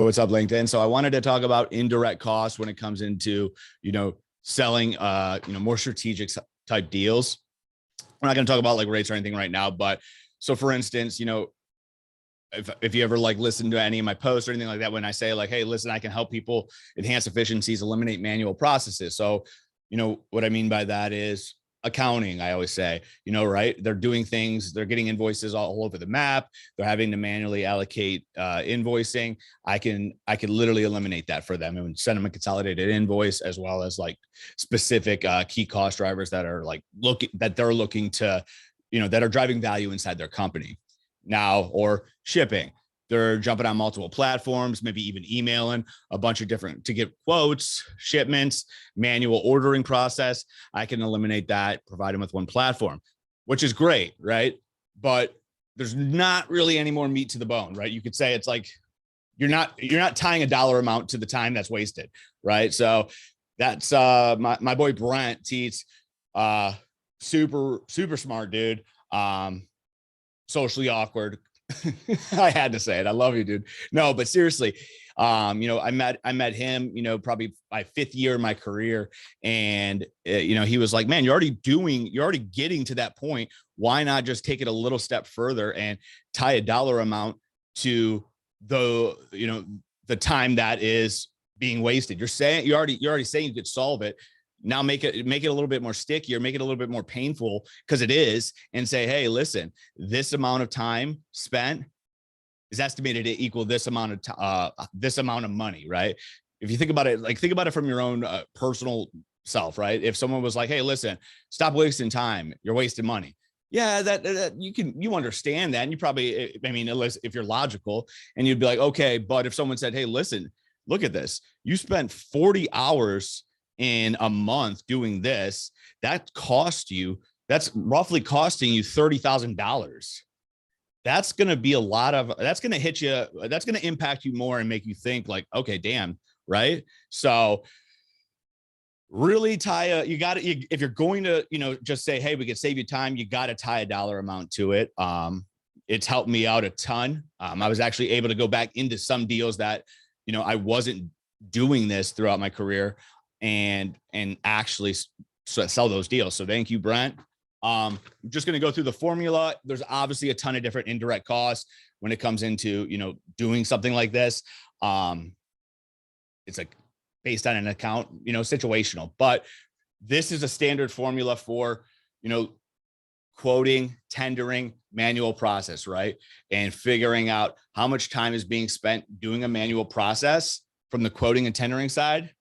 What's up, LinkedIn? So I wanted to talk about indirect costs when it comes into, selling, more strategic type deals. We're not going to talk about like rates or anything right now, but so for instance, if you ever like listen to any of my posts or anything like that, when I say like, hey, listen, I can help people enhance efficiencies, eliminate manual processes. So, what I mean by that is accounting. I always say, right? They're doing things, they're getting invoices all over the map. They're having to manually allocate invoicing. I can literally eliminate that for them and send them a consolidated invoice, as well as like specific key cost drivers that are like they're looking to, that are driving value inside their company now, or shipping. They're jumping on multiple platforms, maybe even emailing a bunch of different to get quotes, shipments, manual ordering process. I can eliminate that, provide them with one platform, which is great, right? But there's not really any more meat to the bone, right? You could say it's like you're not tying a dollar amount to the time that's wasted, right? So that's my boy Brent Teets, super smart dude. Socially awkward. I had to say it. I love you, dude. No, but seriously, I met him, probably my 5th year in my career. And, he was like, man, you're already getting to that point. Why not just take it a little step further and tie a dollar amount to the time that is being wasted? You're already saying you could solve it. Now make it a little bit more stickier, make it a little bit more painful, because it is, and say, hey, listen, this amount of time spent is estimated to equal this amount of money, right? If you think about it from your own personal self, right? If someone was like, hey, listen, stop wasting time, you're wasting money. Yeah, that you understand that, and you probably, if you're logical, and you'd be like, okay, but if someone said, hey, listen, look at this, you spent 40 hours in a month doing this, that's roughly costing you $30,000. That's going to be that's going to hit you. That's going to impact you more and make you think like, okay, damn. Right. So really if you're going to, just say, hey, we could save you time, you got to tie a dollar amount to it. It's helped me out a ton. I was actually able to go back into some deals that, I wasn't doing this throughout my career, and actually sell those deals. So thank you, Brent. I'm just going to go through the formula. There's obviously a ton of different indirect costs when it comes into, doing something like this. It's like based on an account, situational, but this is a standard formula for, quoting, tendering, manual process, right? And figuring out how much time is being spent doing a manual process from the quoting and tendering side,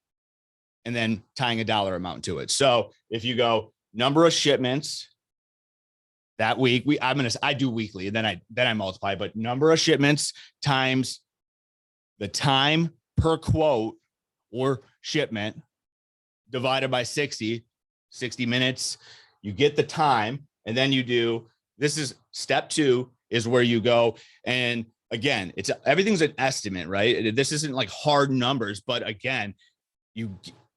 and then tying a dollar amount to it. So if you go number of shipments that week, I do weekly, and then I multiply, but number of shipments times the time per quote or shipment divided by 60 minutes, you get the time. And then this is step 2, is where you go. And again, everything's an estimate, right? This isn't like hard numbers, but again,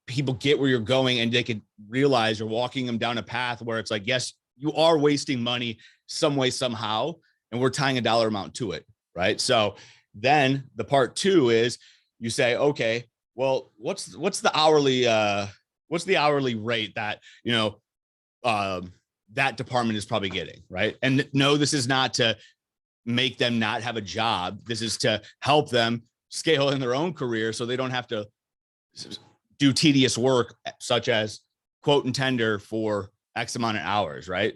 people get where you're going, and they can realize you're walking them down a path where it's like, yes, you are wasting money some way, somehow, and we're tying a dollar amount to it, right? So then the part 2 is you say, okay, well, what's the hourly rate that, that department is probably getting, right? And no, this is not to make them not have a job. This is to help them scale in their own career, so they don't have to do tedious work such as quote and tender for X amount of hours, right?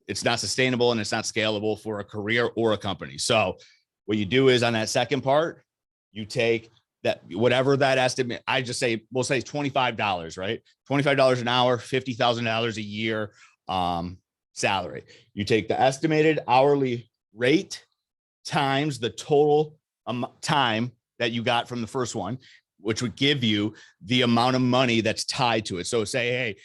It's not sustainable, and it's not scalable for a career or a company. So what you do is, on that second part, you take that, whatever that estimate, we'll say $25, right? $25 an hour, $50,000 a year salary. You take the estimated hourly rate times the total time that you got from the first one, which would give you the amount of money that's tied to it. So say, hey,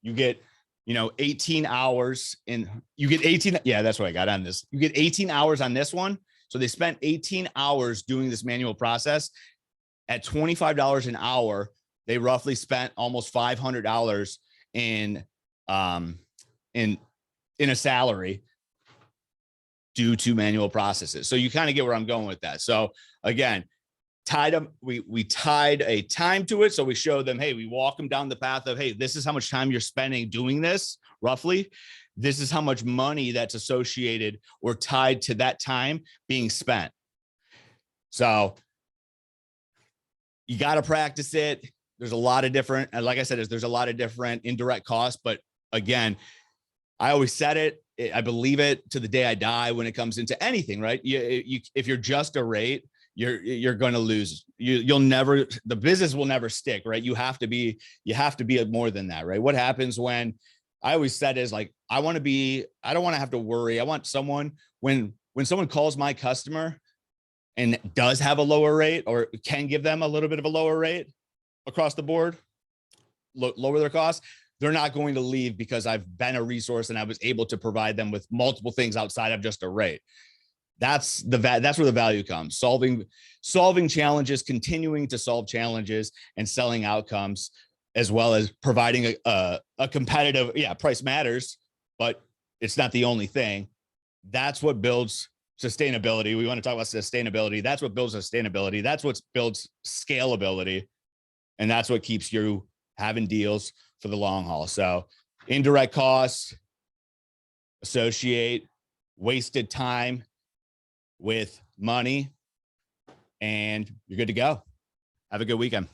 you get, 18 hours yeah, that's what I got on this. You get 18 hours on this one. So they spent 18 hours doing this manual process at $25 an hour. They roughly spent almost $500 in a salary due to manual processes. So you kind of get where I'm going with that. So again, we tied a time to it. So we show them, hey, we walk them down the path of, hey, this is how much time you're spending doing this roughly. This is how much money that's associated or tied to that time being spent. So you got to practice it. There's a lot of different, and like I said, there's a lot of different indirect costs. But again, I always said it. I believe it to the day I die when it comes into anything, right? If you're just a rate, you're going to lose. You'll never, the business will never stick, right? You have to be more than that, right? What happens when, I always said is like, I don't want to have to worry. I want someone, when someone calls my customer and does have a lower rate or can give them a little bit of a lower rate across the board, lower their costs, they're not going to leave because I've been a resource and I was able to provide them with multiple things outside of just a rate. That's where the value comes. Solving challenges, continuing to solve challenges and selling outcomes, as well as providing a competitive, price matters, but it's not the only thing. That's what builds sustainability. We want to talk about sustainability. That's what builds sustainability. That's what builds scalability. And that's what keeps you having deals for the long haul. So indirect costs associate wasted time with money, and you're good to go. Have a good weekend.